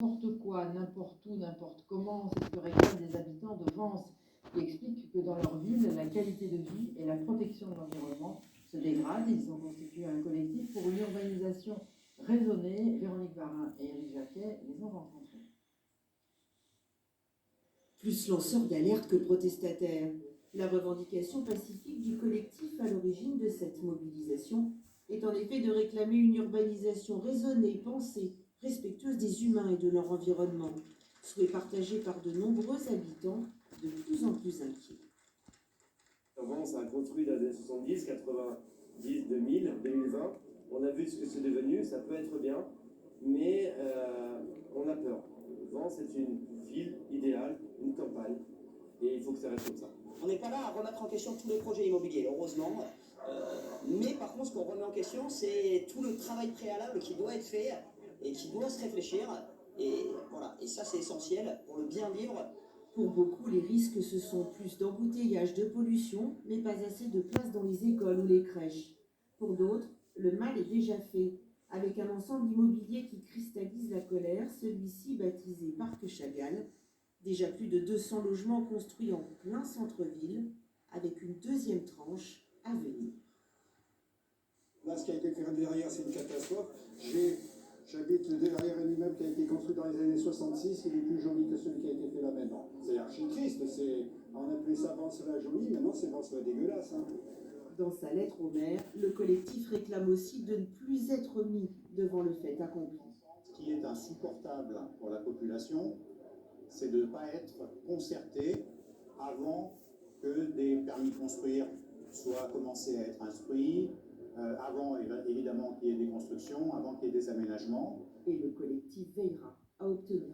N'importe quoi, n'importe où, n'importe comment, c'est ce que réclament les habitants de Vence, qui expliquent que dans leur ville, la qualité de vie et la protection de l'environnement se dégradent. Ils ont constitué un collectif pour une urbanisation raisonnée. Véronique Varin et Éric Jacquet les ont rencontrés. Plus lanceur d'alerte que protestataire, la revendication pacifique du collectif à l'origine de cette mobilisation est en effet de réclamer une urbanisation raisonnée, pensée, respectueuse des humains et de leur environnement, souhait partagé par de nombreux habitants de plus en plus inquiets. Vence a construit dans les années 70, 90, 2000, 2020. On a vu ce que c'est devenu, ça peut être bien, mais on a peur. Vence est une ville idéale, une campagne, et il faut que ça reste comme ça. On n'est pas là à remettre en question tous les projets immobiliers, heureusement. Mais par contre, ce qu'on remet en question, c'est tout le travail préalable qui doit être fait et qui doit se réfléchir. Et voilà, et ça c'est essentiel pour le bien vivre. Pour beaucoup, les risques, ce sont plus d'embouteillages, de pollution, mais pas assez de place dans les écoles ou les crèches. Pour d'autres, le mal est déjà fait, avec un ensemble immobilier qui cristallise la colère, celui-ci baptisé Parc Chagall. Déjà plus de 200 logements construits en plein centre-ville, avec une deuxième tranche à venir. Là, ce qui a été fait derrière, c'est une catastrophe. J'habite derrière un immeuble qui a été construit dans les années 66, il est plus joli que celui qui a été fait là maintenant. C'est archi triste, on appelait ça Vence la jolie, maintenant c'est Vence la dégueulasse. Hein. Dans sa lettre au maire, le collectif réclame aussi de ne plus être mis devant le fait accompli. Ce qui est insupportable pour la population, c'est de ne pas être concerté avant que des permis de construire soient commencés à être instruits, avant évidemment qu'il y ait des constructions, avant qu'il y ait des aménagements. Et le collectif veillera à obtenir